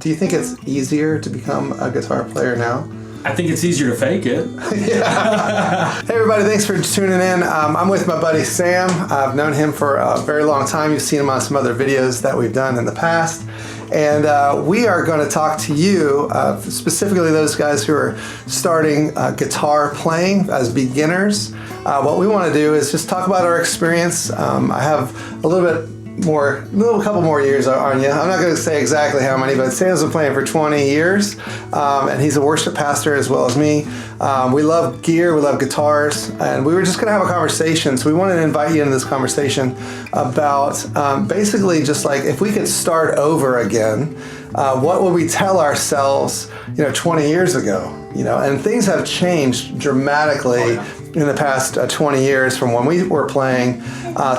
Do you think it's easier to become a guitar player now? I think it's easier to fake it. Yeah. Hey everybody, thanks for tuning in. I'm with my buddy Sam. I've known him for a very long time. You've seen him on some other videos that we've done in the past. And we are going to talk to you, specifically those guys who are starting guitar playing as beginners. What we want to do is just talk about our experience. I have a couple more years on you. I'm not going to say exactly how many, but Sam's been playing for 20 years, and he's a worship pastor as well as me. We love gear, we love guitars, and we were just going to have a conversation. So we wanted to invite you into this conversation about basically just like if we could start over again, what would we tell ourselves, 20 years ago? And things have changed dramatically in the past 20 years from when we were playing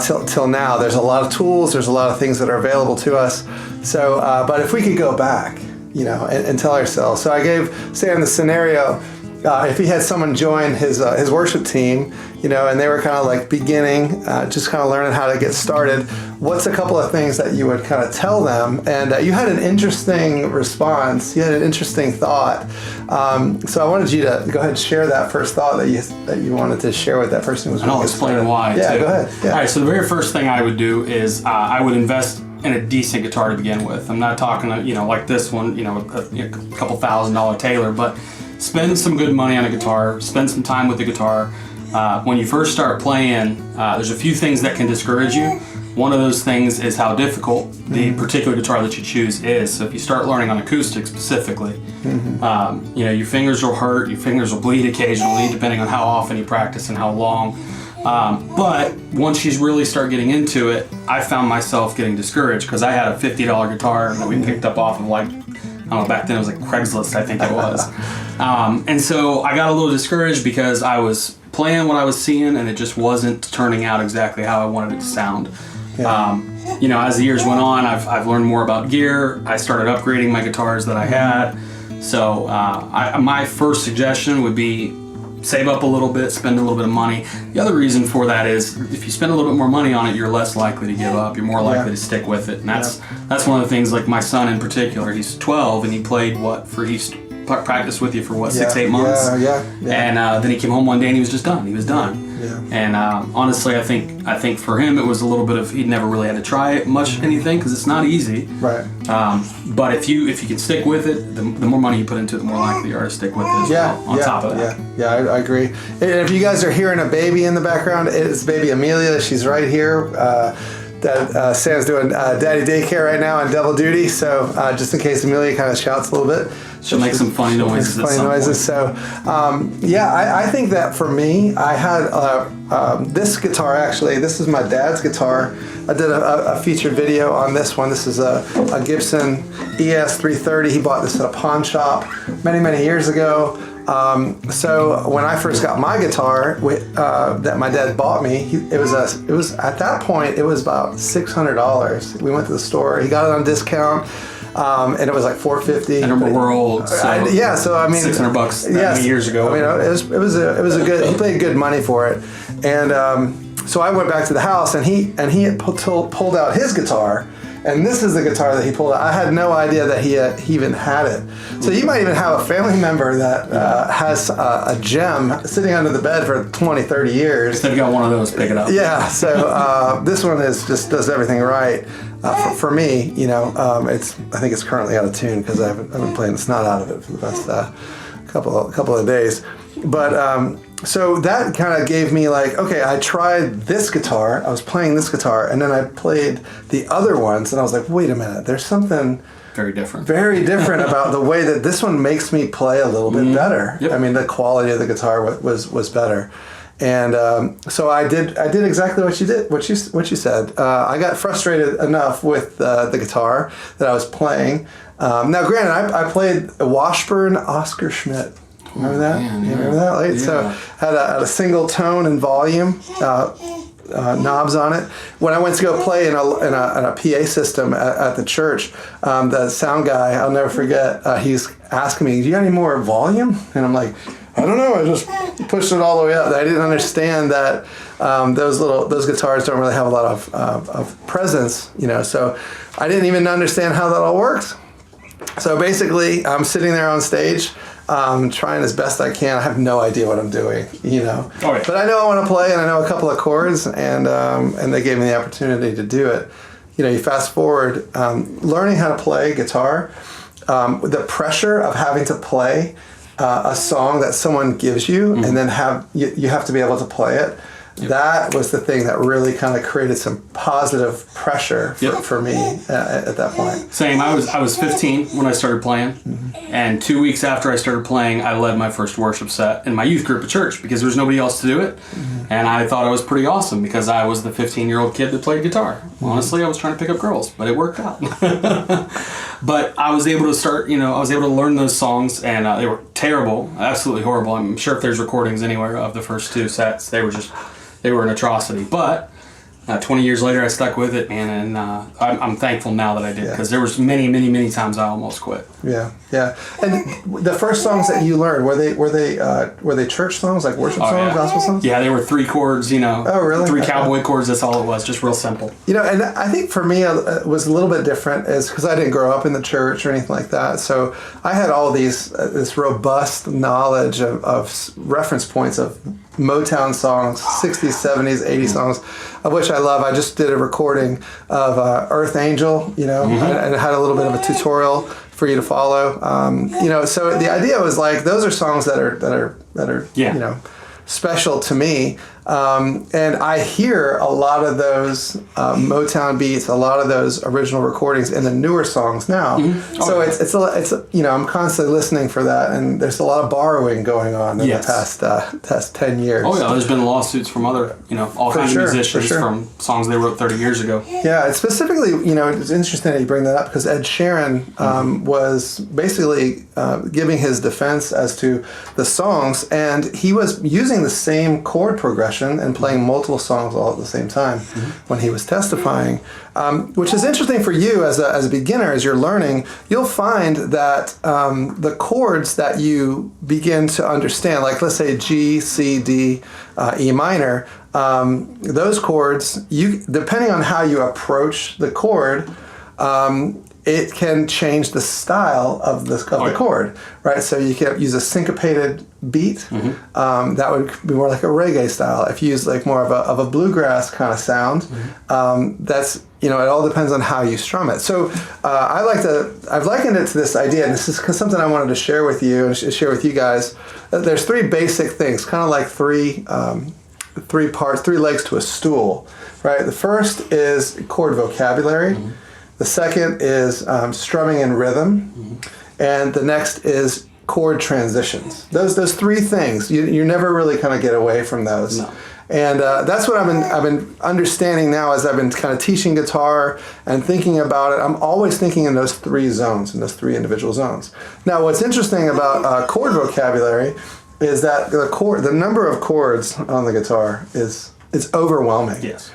till now. There's a lot of tools, there's a lot of things that are available to us. So, but if we could go back, and tell ourselves. So I gave Sam the scenario, if he had someone join his worship team, and they were kind of like beginning, just kind of learning how to get started, what's a couple of things that you would kind of tell them? And you had an interesting response. You had an interesting thought. So I wanted you to go ahead and share that first thought that you wanted to share with that person who was. And I'll explain why. Yeah, too. Go ahead. Yeah. All right. So the very first thing I would do is I would invest in a decent guitar to begin with. I'm not talking, like this one, a couple $1,000 Taylor, but spend some good money on a guitar. Spend some time with the guitar. When you first start playing, there's a few things that can discourage you. One of those things is how difficult the particular guitar that you choose is. So if you start learning on acoustic specifically, your fingers will hurt, your fingers will bleed occasionally, depending on how often you practice and how long. But once you really start getting into it, I found myself getting discouraged because I had a $50 guitar that we picked up off of back then it was like Craigslist, I think it was. And so I got a little discouraged because I was playing what I was seeing and it just wasn't turning out exactly how I wanted it to sound. Yeah. As the years went on, I've learned more about gear. I started upgrading my guitars that I had. So my first suggestion would be save up a little bit, spend a little bit of money. The other reason for that is if you spend a little bit more money on it, you're less likely to give up. You're more likely to stick with it. And that's one of the things, like my son in particular, he's 12 and he played practiced with you for 6-8 months. And then he came home one day and he was just done. He was done. Yeah. And honestly, I think for him it was a little bit of he'd never really had to try anything because it's not easy. Right. But if you can stick with it, the more money you put into it, the more likely you are to stick with it as well. On top of that. Yeah, I agree. And if you guys are hearing a baby in the background, it's baby Amelia. She's right here. Sam's doing daddy daycare right now on double duty, so just in case Amelia kind of shouts a little bit. She'll make some funny noises. So, I think that for me, I had this guitar actually. This is my dad's guitar. I did a featured video on this one. This is a Gibson ES 330. He bought this at a pawn shop many years ago. So when I first got my guitar that my dad bought me, it was at that point it was about $600. We went to the store. He got it on discount. And it was like $450. I remember we're old. So I mean, $600 many years ago. I mean, it was a good. He paid good money for it, and so I went back to the house, and he had pulled out his guitar, and this is the guitar that he pulled out. I had no idea that he even had it. So you might even have a family member that has a gem sitting under the bed for 20, 30 years. If they've got one of those, pick it up. Yeah. So this one just does everything right. For me, I think it's currently out of tune because I've been playing the snot out of it for the past couple of days. But so that kind of gave me I tried this guitar, I was playing this guitar, and then I played the other ones, and I was like, wait a minute, there's something very different about the way that this one makes me play a little bit better. Yep. I mean, the quality of the guitar was better. And so I did exactly what you said. I got frustrated enough with the guitar that I was playing. Now, granted, I played a Washburn Oscar Schmidt. Remember that? Man, you remember that? So had a single tone and volume knobs on it. When I went to go play in a PA system at the church, the sound guy, I'll never forget, he's asking me, "Do you got any more volume?" And I'm like, I don't know. I just pushed it all the way up. I didn't understand that those guitars don't really have a lot of presence, So I didn't even understand how that all works. So basically, I'm sitting there on stage, trying as best I can. I have no idea what I'm doing, you know. Oh, yeah. But I know I want to play, and I know a couple of chords, and they gave me the opportunity to do it. You know, you fast forward, learning how to play guitar, the pressure of having to play a song that someone gives you, and then you have to be able to play it. Yep. That was the thing that really kind of created some positive pressure for me at that point. Same. I was 15 when I started playing, and 2 weeks after I started playing, I led my first worship set in my youth group at church because there was nobody else to do it, and I thought I was pretty awesome because I was the 15-year-old kid that played guitar. Honestly, I was trying to pick up girls, but it worked out. But I was able to start, I was able to learn those songs, and they were terrible, absolutely horrible. I'm sure if there's recordings anywhere of the first two sets, they were an atrocity. But 20 years later, I stuck with it, man, and I'm thankful now that I did because there was many times I almost quit. Yeah. And the first songs that you learned, were they church songs, like worship songs, gospel songs? Yeah, they were 3 chords, Oh, really? 3 cowboy chords. That's all it was, just real simple. And I think for me, it was a little bit different, is because I didn't grow up in the church or anything like that. So I had all these this robust knowledge of reference points of Motown songs, 60s, 70s, 80s songs, of which I love. I just did a recording of Earth Angel, and it had a little bit of a tutorial for you to follow. So the idea was like, those are songs that are special to me. And I hear a lot of those Motown beats, a lot of those original recordings in the newer songs now. It's I'm constantly listening for that, and there's a lot of borrowing going on in the past 10 years. Oh yeah, there's been lawsuits from other, all kinds of musicians from songs they wrote 30 years ago. Yeah, and specifically, it's interesting that you bring that up because Ed Sheeran was basically giving his defense as to the songs, and he was using the same chord progression and playing multiple songs all at the same time when he was testifying, which is interesting for you as a beginner. As you're learning, you'll find that the chords that you begin to understand, like let's say G, C, D, E minor, those chords, depending on how you approach the chord, it can change the style of the chord, right? So you can use a syncopated beat. That would be more like a reggae style. If you use like more of a bluegrass kind of sound, that's it all depends on how you strum it. So I've likened it to this idea, and this is something I wanted to share with you and share with you guys. There's 3 basic things, kind of like three parts, 3 legs to a stool, right? The first is chord vocabulary. The second is strumming and rhythm, and the next is chord transitions. Those 3 things, you never really kind of get away from those. No. And that's what I've been understanding now as I've been kind of teaching guitar and thinking about it. I'm always thinking in those 3 zones, in those 3 individual zones. Now, what's interesting about chord vocabulary is that the number of chords on the guitar is overwhelming. Yes.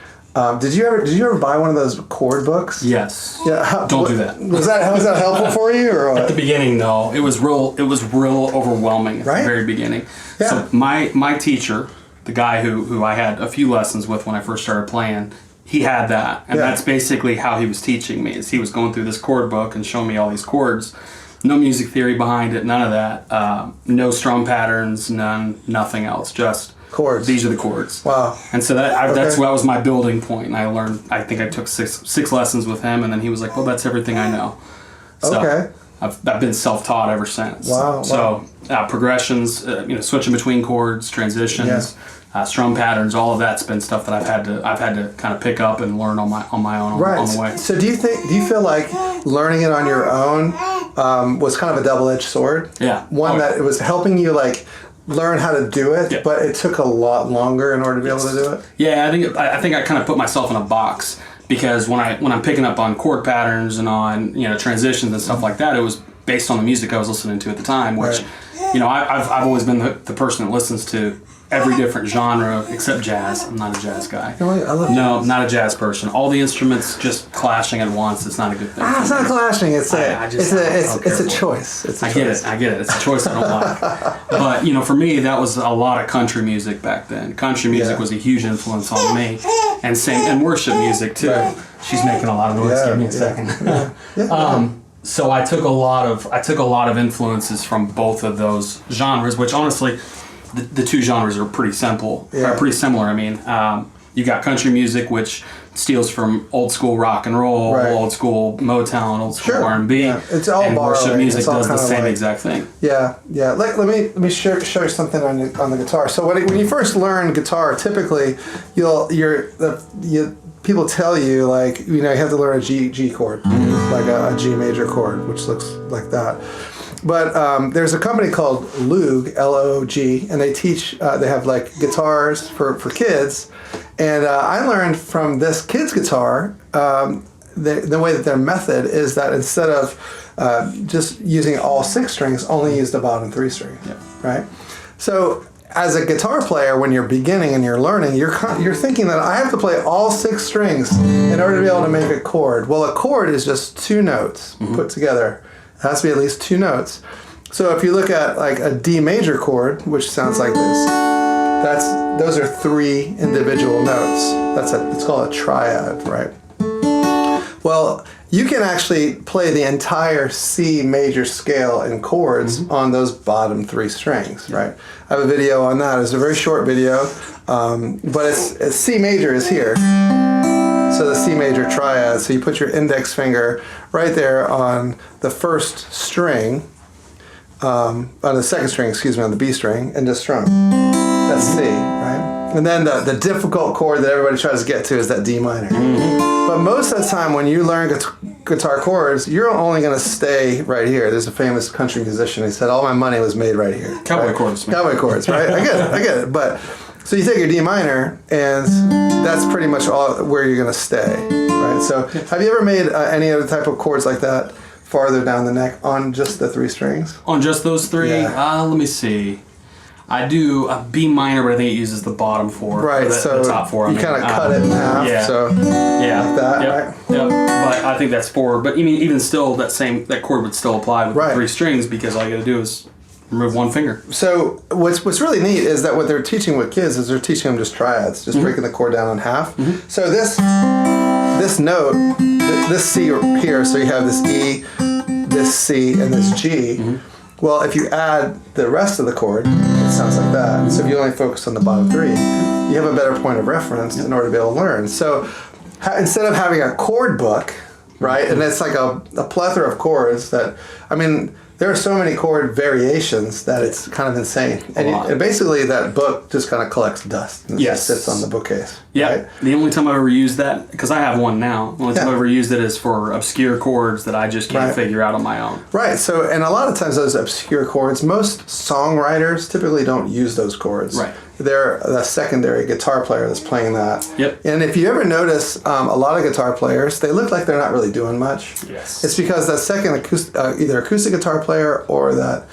Did you ever buy one of those chord books? Yes. Yeah. Don't do that. Was that helpful for you, or what? At the beginning, no. It was real overwhelming at the very beginning. Yeah. So my teacher, the guy who I had a few lessons with when I first started playing, he had that, and that's basically how he was teaching me. Is he was going through this chord book and showing me all these chords. No music theory behind it, none of that. No strum patterns, nothing else. Just chords. These are the chords. Wow. And so that's what was my building point. And I learned, I think I took six lessons with him, and then he was like, well, that's everything I know. So I've been self-taught ever since. Wow. So progressions, switching between chords, transitions, strum patterns, all of that's been stuff that I've had to kind of pick up and learn on my own on the way. So do you feel like learning it on your own was kind of a double-edged sword? Yeah. That it was helping you like learn how to do it, but it took a lot longer in order to be able to do it? Yeah, I think I kind of put myself in a box, because when I'm picking up on chord patterns and on transitions and stuff like that, it was based on the music I was listening to at the time, which I've always been the person that listens to every different genre except jazz. I'm not a jazz guy. No, not a jazz person. All the instruments just clashing at once. It's not a good thing. It's not clashing. It's a choice. I get it. It's a choice I don't like. But for me, that was a lot of country music back then. Country music was a huge influence on me, and worship music too. Right. She's making a lot of noise. Give me a second. So I took a lot of influences from both of those genres, which honestly, the two genres are pretty simple. Yeah. Are pretty similar. I mean, you got country music, which steals from old school rock and roll, Right. old school Motown, old school Sure. R&B. Yeah. It's all and worship borrowing. music It's all does the kinda same like- exact thing. Yeah, yeah. Let me show you something on the guitar. So when you first learn guitar, typically people tell you like you have to learn a G chord, like a G major chord, which looks like that. But there's a company called Loog, Log, and they teach. They have like guitars for kids, and I learned from this kid's guitar. The way that their method is that instead of just using all 6 strings, only use the bottom 3 strings, right? So as a guitar player, when you're beginning and you're learning, you're thinking that I have to play all 6 strings in order to be able to make a chord. Well, a chord is just 2 notes put together. It has to be at least 2 notes. So if you look at like a D major chord, which sounds like this, those are 3 individual notes. It's called a triad, right? Well, you can actually play the entire C major scale in chords on those bottom 3 strings, right? I have a video on that. It's a very short video, but it's C major is here. So the C major triad. So you put your index finger right there on the first string, on the second string, on the B string, and just strum. That's C, right? And then the difficult chord that everybody tries to get to is that D minor. But most of the time when you learn guitar chords, you're only going to stay right here. There's a famous country musician. He said, all my money was made right here. Cowboy right? chords. Man. Cowboy chords, right? I get it. But so you take your D minor, and that's pretty much all where you're going to stay, right? So have you ever made any other type of chords like that farther down the neck on just the 3 strings? On just those 3? Yeah. Let me see. I do a B minor, but I think it uses the bottom 4. Right, the top 4. You kind of cut it in half, yeah. so yeah, like that, yep, right? Yep. But I think that's 4. But I mean, even still, that chord would still apply with Right. the 3 strings because all you got to do is remove 1 finger. So what's really neat is that what they're teaching with kids is they're teaching them just triads, just breaking the chord down in half. So this note, this C here, so you have this E, this C, and this G. Well, if you add the rest of the chord, it sounds like that. So if you only focus on the bottom 3, you have a better point of reference in order to be able to learn. So instead of having a chord book, right, and it's like a plethora of chords that, I mean, there are so many chord variations that it's kind of insane. And basically that book just kind of collects dust and just sits on the bookcase. Yeah. Right? The only time I've ever used that, because I have one now, the only time I've ever used it is for obscure chords that I just can't figure out on my own. Right. So, and a lot of times those obscure chords, most songwriters typically don't use those chords. Right. They're the secondary guitar player that's playing that. Yep. And if you ever notice, a lot of guitar players, they look like they're not really doing much. Yes. It's because that second either acoustic guitar player or that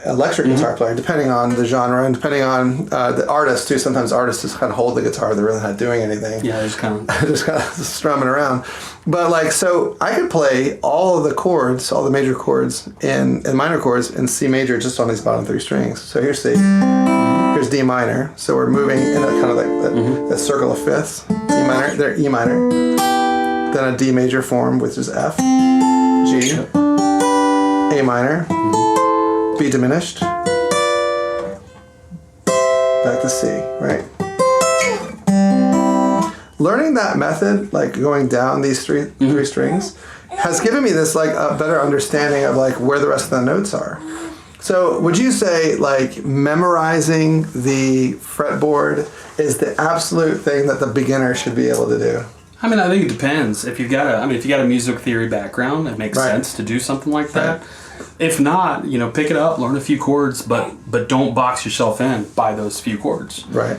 electric guitar player, depending on the genre and depending on the artist too. Sometimes artists just kind of hold the guitar; they're really not doing anything. Yeah, just kind of just kind of strumming around. But like, so I could play all of the chords, all the major chords and minor chords in C major just on these bottom 3 strings. So here's C, here's D minor. So we're moving in a kind of like that circle of fifths. E minor, there E minor, then a D major form, which is F, G, A minor. B diminished, back to C, right? Learning that method, like going down these three strings, has given me this like a better understanding of like where the rest of the notes are. So would you say like memorizing the fretboard is the absolute thing that the beginner should be able to do? I mean, I think it depends. If you've got a music theory background, it makes sense to do something like that. Right. If not, pick it up, learn a few chords, but don't box yourself in by those few chords. Right.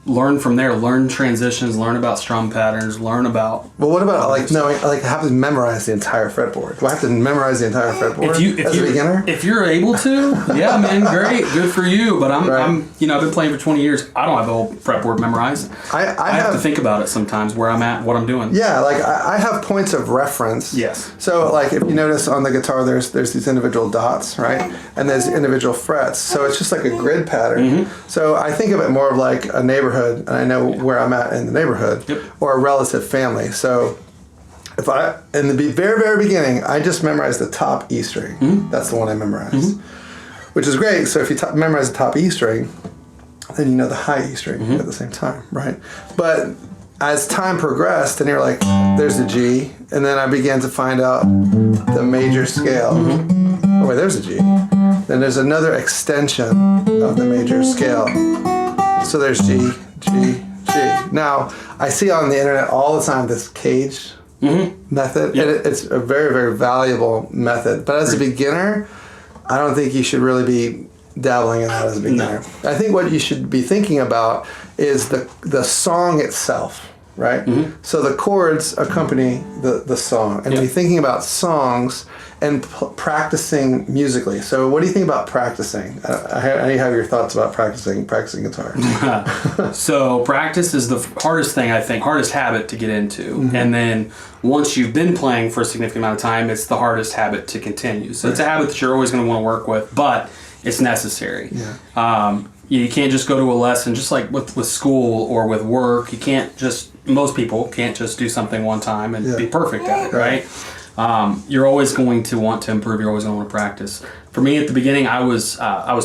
Learn from there. Learn transitions. Learn about strum patterns. Learn about. Well, what about like knowing, like have to memorize the entire fretboard? Do I have to memorize the entire fretboard as a beginner? If you're able to, yeah, man, great, good for you. But I've been playing for 20 years. I don't have the whole fretboard memorized. I have to think about it sometimes, where I'm at, what I'm doing. Yeah, like I have points of reference. Yes. So like if you notice on the guitar, there's these individual dots, right, and there's individual frets. So it's just like a grid pattern. So I think of it more of like a neighborhood, and I know where I'm at in the neighborhood, or a relative family. So if I, in the very, very beginning, I just memorized the top E string. That's the one I memorized, which is great. So if you memorize the top E string, then you know the high E string at the same time, right? But as time progressed, and you're like, there's the G, and then I began to find out the major scale. Oh wait, there's a G. Then there's another extension of the major scale. So there's G, G, G. Now, I see on the internet all the time this cage method, and it's a very, very valuable method. But as a beginner, I don't think you should really be dabbling in that as a beginner. No. I think what you should be thinking about is the song itself, right? So the chords accompany the song, and you're thinking about songs and practicing musically. So what do you think about practicing? I have your thoughts about practicing guitar. So practice is the hardest thing, I think, hardest habit to get into. And then once you've been playing for a significant amount of time, it's the hardest habit to continue. So it's a habit that you're always going to want to work with, but it's necessary. You can't just go to a lesson, just like with school or with work. You can't just, most people can't just do something one time and be perfect at it, right? You're always going to want to improve. You're always going to want to practice. For me, at the beginning, I was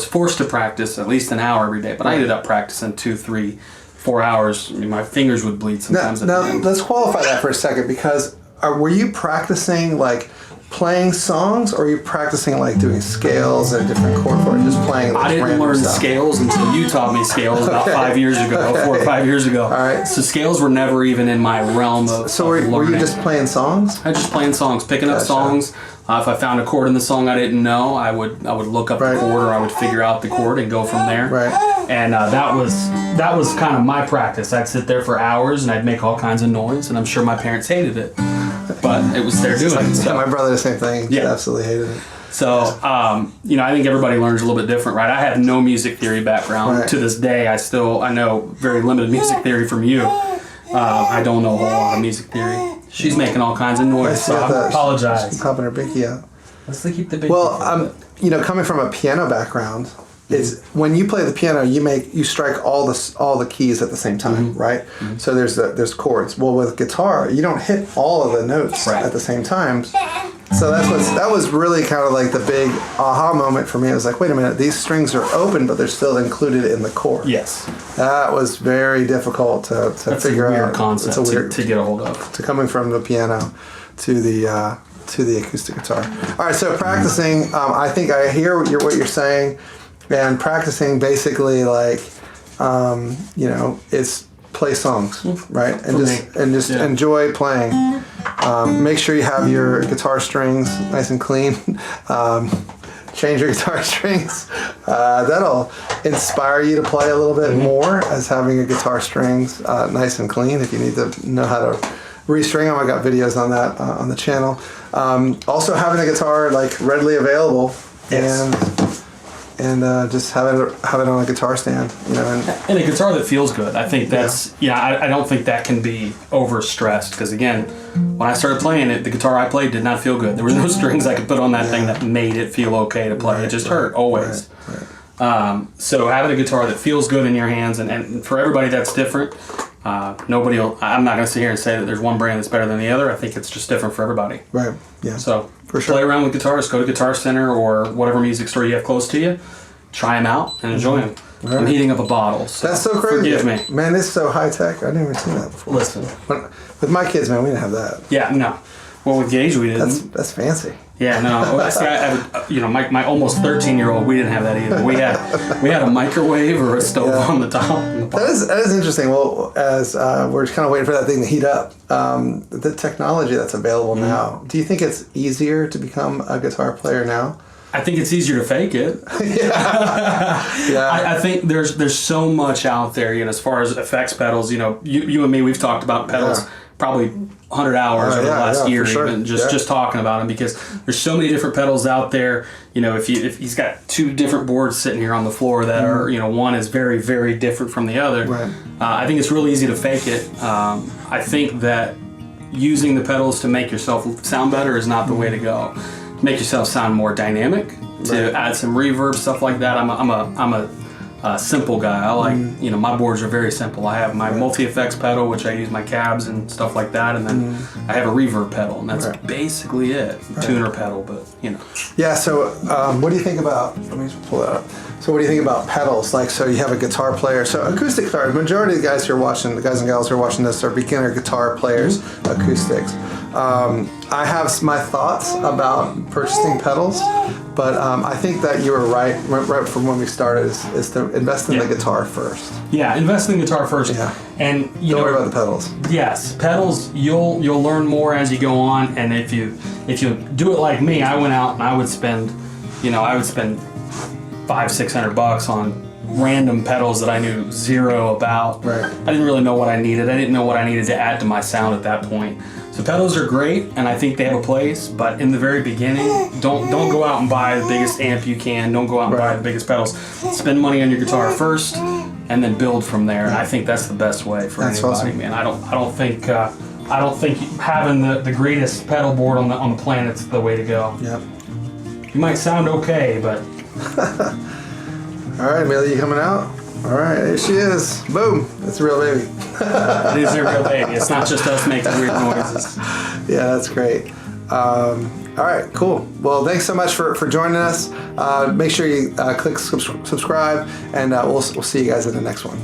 forced to practice at least an hour every day, but I ended up practicing 2, 3, 4 hours. I mean, my fingers would bleed sometimes. Now let's qualify that for a second, because were you practicing like playing songs, or are you practicing like doing scales and different chord for it, just playing like I didn't learn stuff? Scales until you taught me scales about 5 years ago, 4 or 5 years ago. All right. So scales were never even in my realm of So were you just playing songs? I was just playing songs, picking up songs. If I found a chord in the song I didn't know, I would look up the chord, or I would figure out the chord and go from there. Right. And that was kind of my practice. I'd sit there for hours and I'd make all kinds of noise, and I'm sure my parents hated it, but it was their doing. So my brother, the same thing. He absolutely hated it. So, I think everybody learns a little bit different, right? I have no music theory background. Right. To this day, I know very limited music theory from you. I don't know a whole lot of music theory. She's making all kinds of noise, so I apologize. She's popping her binky out. Let's keep the binky. Well, coming from a piano background, is when you play the piano, you strike all the keys at the same time, right? So there's chords. Well, with guitar, you don't hit all of the notes at the same time. So that was really kind of like the big aha moment for me. It was like, wait a minute, these strings are open, but they're still included in the chord. Yes. That was very difficult to figure out. It's a weird concept to get a hold of. To coming from the piano to the acoustic guitar. All right, so practicing, I think I hear what you're saying, and practicing basically like, it's play songs, right? And just enjoy playing. Make sure you have your guitar strings nice and clean. Change your guitar strings. That'll inspire you to play a little bit more, as having your guitar strings nice and clean. If you need to know how to restring them, I got videos on that on the channel. Also, having a guitar like readily available, and just have it on a guitar stand, and a guitar that feels good. I think that's I don't think that can be overstressed, because again, when I started playing it, the guitar I played did not feel good. There was no strings I could put on that thing that made it feel okay to play. It just hurt always. So having a guitar that feels good in your hands, and for everybody that's different. I'm not going to sit here and say that there's one brand that's better than the other. I think it's just different for everybody. Right. Yeah. So for sure, play around with guitars. Go to Guitar Center or whatever music store you have close to you. Try them out and enjoy them. Right. I'm heating up a bottle. So that's so crazy. Forgive me. Man, this is so high tech. I've never seen that before. Listen. With my kids, man, we didn't have that. Yeah, no. Well, with Gage, we didn't. That's fancy. Yeah, no. See, my almost 13-year-old, we didn't have that either. We had a microwave or a stove on the top. That is interesting. Well, as we're kind of waiting for that thing to heat up, the technology that's available now. Do you think it's easier to become a guitar player now? I think it's easier to fake it. I think there's so much out there, as far as effects pedals. You and me, we've talked about pedals probably 100 hours over the last year, even just talking about them, because there's so many different pedals out there. If he's got 2 different boards sitting here on the floor that are, one is very, very different from the other. Right. I think it's really easy to fake it. I think that using the pedals to make yourself sound better is not the way to go. Make yourself sound more dynamic, to add some reverb, stuff like that. I'm a simple guy. I like, my boards are very simple. I have my multi-effects pedal, which I use my cabs and stuff like that, and then I have a reverb pedal, and that's basically it. Tuner pedal, but Yeah. So, what do you think about? Let me just pull that up. So, what do you think about pedals? Like, so you have a guitar player. So, acoustic guitar. The majority of the guys who are watching, the guys and gals who are watching this, are beginner guitar players, acoustics. I have my thoughts about purchasing pedals, but I think that you were right from when we started is to invest in the guitar first. Yeah, invest in the guitar first. Yeah. And don't worry about the pedals. Yes, pedals. You'll learn more as you go on, and if you do it like me, I went out and I would spend $500-600 on random pedals that I knew zero about. Right. I didn't really know what I needed. I didn't know what I needed to add to my sound at that point. So pedals are great, and I think they have a place. But in the very beginning, don't go out and buy the biggest amp you can. Don't go out and buy the biggest pedals. Spend money on your guitar first, and then build from there. And I think that's the best way for anybody, awesome. man. I don't think having the greatest pedal board on the planet's the way to go. Yep. You might sound okay, but. All right, Amelia, you coming out? All right, there she is. Boom. That's a real baby. It is a real baby. It's not just us making weird noises. Yeah, that's great. All right, cool. Well, thanks so much for joining us. Make sure you click subscribe, and we'll see you guys in the next one.